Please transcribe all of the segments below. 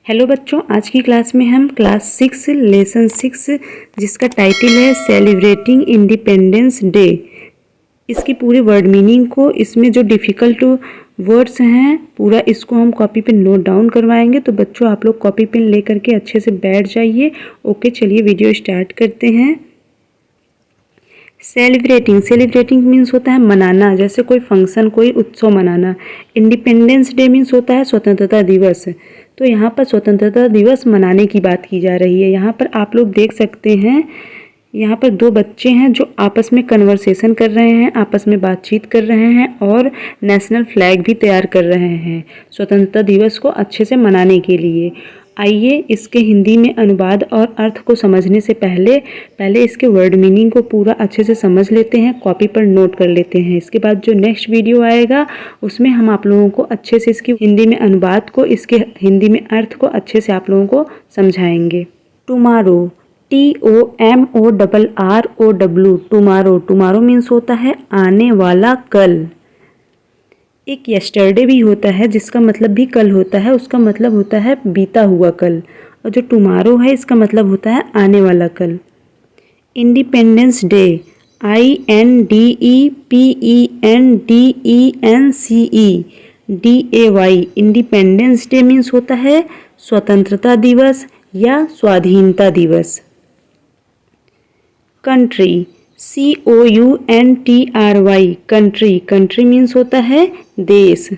Hello बच्चों, आज की क्लास में हम क्लास 6 लेसन 6 जिसका टाइटल है सेलिब्रेटिंग इंडिपेंडेंस डे, इसकी पूरी वर्ड मीनिंग को, इसमें जो डिफ़िकल्ट वर्ड्स हैं पूरा इसको हम कॉपी पे नोट डाउन करवाएंगे। तो बच्चों आप लोग कॉपी पेन ले करके अच्छे से बैठ जाइए। ओके, चलिए वीडियो स्टार्ट करते हैं। सेलिब्रेटिंग मीन्स होता है मनाना, जैसे कोई फंक्शन, कोई उत्सव मनाना। इंडिपेंडेंस डे मीन्स होता है स्वतंत्रता दिवस। तो यहाँ पर स्वतंत्रता दिवस मनाने की बात की जा रही है। यहाँ पर आप लोग देख सकते हैं, यहाँ पर दो बच्चे हैं जो आपस में कन्वर्सेशन कर रहे हैं, आपस में बातचीत कर रहे हैं और नेशनल फ्लैग भी तैयार कर रहे हैं स्वतंत्रता दिवस को अच्छे से मनाने के लिए। आइए इसके हिंदी में अनुवाद और अर्थ को समझने से पहले इसके वर्ड मीनिंग को पूरा अच्छे से समझ लेते हैं, कॉपी पर नोट कर लेते हैं। इसके बाद जो नेक्स्ट वीडियो आएगा उसमें हम आप लोगों को अच्छे से इसकी हिंदी में अनुवाद को, इसके हिंदी में अर्थ को अच्छे से आप लोगों को समझाएंगे। टुमारो, TOMORROW, टुमारो मीन्स होता है आने वाला कल। एक यस्टरडे भी होता है जिसका मतलब भी कल होता है, उसका मतलब होता है बीता हुआ कल। और जो टुमारो है इसका मतलब होता है आने वाला कल। Independence day, INDEPENDENCEDAY, independence day means होता है स्वतंत्रता दिवस या स्वाधीनता दिवस। कंट्री, COUNTRY, कंट्री मीन्स होता है देश।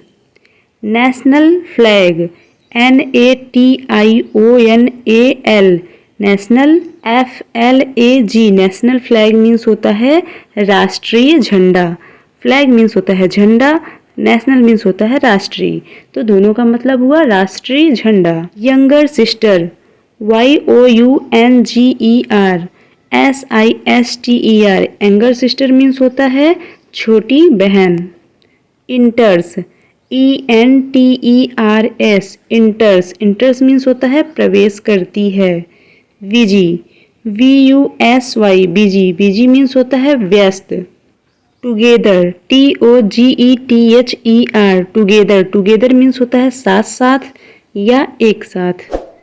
National flag, NATIONAL, national FLAG, national flag means होता है राष्ट्रीय झंडा। फ्लैग मीन्स होता है झंडा, नेशनल मीन्स होता है राष्ट्रीय, तो दोनों का मतलब हुआ राष्ट्रीय झंडा। Younger sister, YOUNGER SISTER, younger sister means होता है छोटी बहन। इंटर्स, ENTERS, इंटर्स मीन्स होता है प्रवेश करती है। बिजी, BUSY, बिजी मीन्स होता है व्यस्त। टुगेदर, TOGETHER, टुगेदर मीन्स होता है साथ साथ या एक साथ।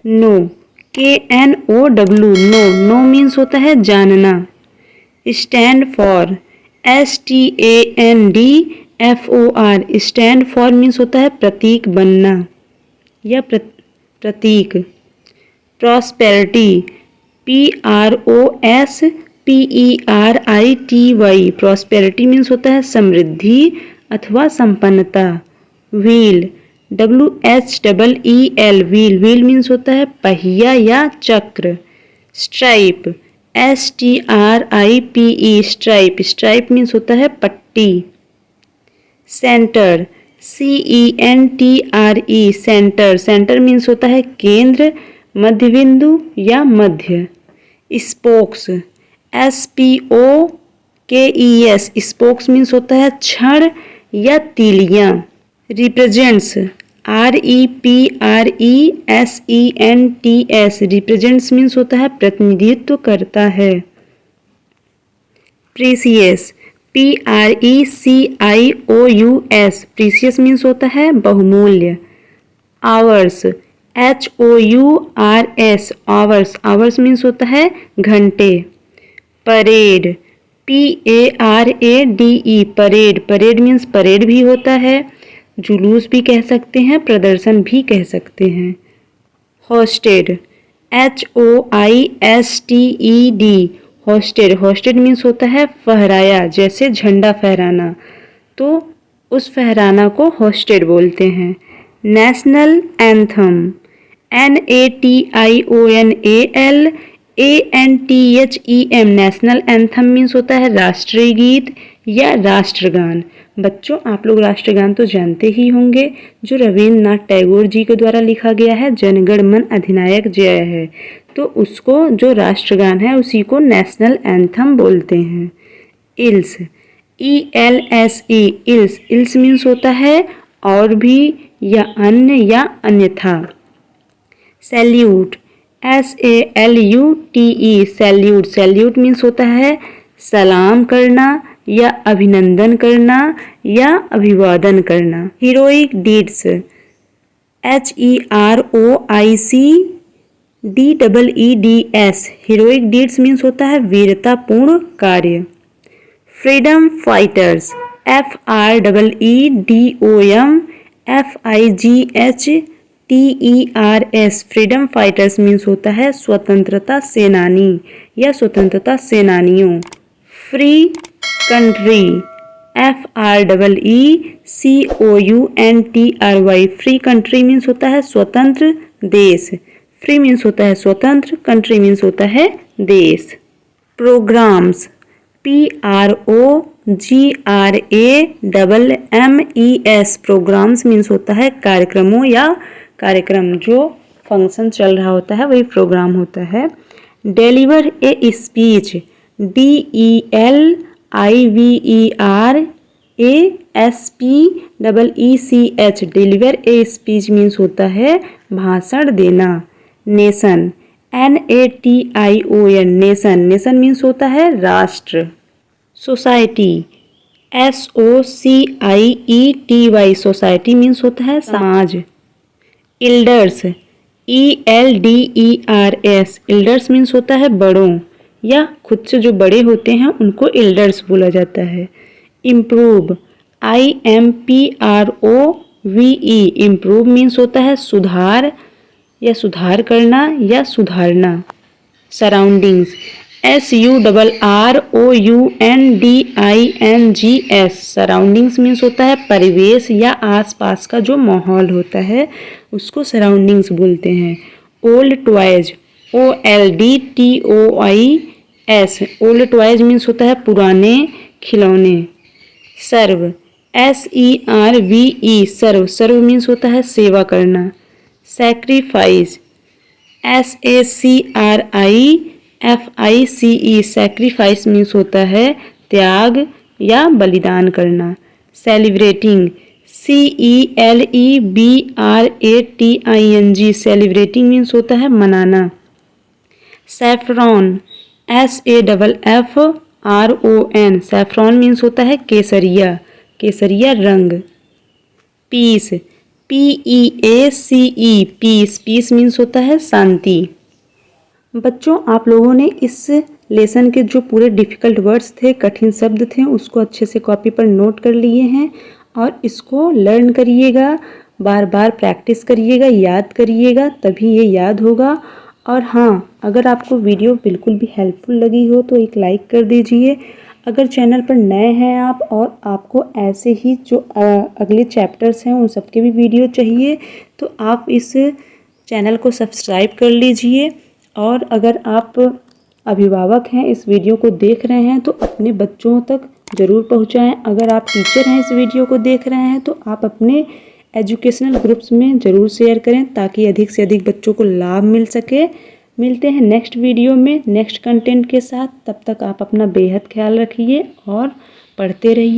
नो, KNOW, नो मीन्स होता है जानना। Stand for, STANDFOR, stand for means होता है प्रतीक बनना या प्रतीक। प्रॉस्पेरिटी, PROSPERITY, प्रॉस्पेरिटी मीन्स होता है समृद्धि अथवा संपन्नता। व्हील, WHEEL, व्हील मीन्स होता है पहिया या चक्र। स्ट्राइप, STRIPE, स्ट्राइप मीन्स होता है पट्टी। सेंटर, CENTRE, सेंटर मीन्स होता है केंद्र, मध्य बिंदु या मध्य। स्पोक्स, SPOKES, स्पोक्स मीन्स होता है क्षण या तीलियां। रिप्रेजेंट्स, REPRESENTS, रिप्रेजेंट्स मीन्स होता है प्रतिनिधित्व करता है। प्रीसियस, PRECIOUS, प्रीसियस मीन्स होता है बहुमूल्य। आवर्स, HOURS, आवर्स मीन्स होता है घंटे। Parade, PARADE, parade means parade भी होता है, जुलूस भी कह सकते हैं, प्रदर्शन भी कह सकते हैं। होस्टेड, HOISTED, होस्टेड मीन्स होता है फहराया, जैसे झंडा फहराना, तो उस फहराना को होस्टेड बोलते हैं। National anthem, NATIONALANTHEM, national anthem means होता है राष्ट्रीय गीत या राष्ट्रगान। बच्चों आप लोग राष्ट्रगान तो जानते ही होंगे, जो रविन्द्रनाथ टैगोर जी के द्वारा लिखा गया है, जनगण मन अधिनायक जय है, तो उसको जो राष्ट्रगान है उसी को नेशनल एंथम बोलते हैं। इल्स, ELSE, इल्स मीन्स होता है और भी या अन्य या अन्यथा। सैल्यूट, SALUTE, सैल्यूट मीन्स होता है सलाम करना या अभिनंदन करना या अभिवादन करना। Heroic deeds, HEROICDEEDS heroic deeds means होता है वीरतापूर्ण कार्य। Freedom fighters FREEDOM FIGHTERS freedom fighters means होता है स्वतंत्रता सेनानी या स्वतंत्रता सेनानियों। Free country FREECOUNTRY free country means होता है स्वतंत्र देश। फ्री मीन्स होता है स्वतंत्र, कंट्री मीन्स होता है देश। प्रोग्राम्स PROGRAMMES प्रोग्राम्स मीन्स होता है कार्यक्रमों या कार्यक्रम, जो फंक्शन चल रहा होता है वही प्रोग्राम होता है। Deliver a speech DELIVERASPEECH deliver a speech means होता है भाषण देना। Nation NATION nation, nation means होता है राष्ट्र। सोसाइटी SOCIETY सोसाइटी मीन्स होता है समाज। एल्डर्स ELDERS एल्डर्स मीन्स होता है बड़ों या खुद से जो बड़े होते हैं उनको एल्डर्स बोला जाता है। इम्प्रूव IMPROVE इम्प्रूव मीन्स होता है सुधार या सुधार करना या सुधारना। सराउंडिंग्स SURROUNDINGS सराउंडिंग्स मीन्स होता है परिवेश या आसपास का जो माहौल होता है उसको सराउंडिंग्स बोलते हैं। Old toys OLDTOYS old toys means होता है पुराने खिलौने। सर्व SERVE सर्व, सर्व मीन्स होता है सेवा करना। सैक्रिफाइस SACRIFICE सैक्रिफाइस मीन्स होता है त्याग या बलिदान करना। सेलिब्रेटिंग CELEBRATING सेलिब्रेटिंग मीन्स होता है मनाना। सैफरॉन SAFFRON सैफरॉन मीन्स होता है केसरिया, केसरिया रंग। Peace PEACE peace, peace means होता है शांति। बच्चों, आप लोगों ने इस लेसन के जो पूरे डिफ़िकल्ट वर्ड्स थे, कठिन शब्द थे, उसको अच्छे से कॉपी पर नोट कर लिए हैं और इसको लर्न करिएगा, बार बार प्रैक्टिस करिएगा, याद करिएगा, तभी ये याद होगा। और हाँ, अगर आपको वीडियो बिल्कुल भी हेल्पफुल लगी हो तो एक लाइक कर दीजिए। अगर चैनल पर नए हैं आप और आपको ऐसे ही जो अगले चैप्टर्स हैं उन सब के भी वीडियो चाहिए तो आप इस चैनल को सब्सक्राइब कर लीजिए। और अगर आप अभिभावक हैं, इस वीडियो को देख रहे हैं तो अपने बच्चों तक ज़रूर पहुंचाएं। अगर आप टीचर हैं, इस वीडियो को देख रहे हैं तो आप अपने एजुकेशनल ग्रुप्स में ज़रूर शेयर करें ताकि अधिक से अधिक बच्चों को लाभ मिल सके। मिलते हैं नेक्स्ट वीडियो में नेक्स्ट कंटेंट के साथ। तब तक आप अपना बेहद ख्याल रखिए और पढ़ते रहिए।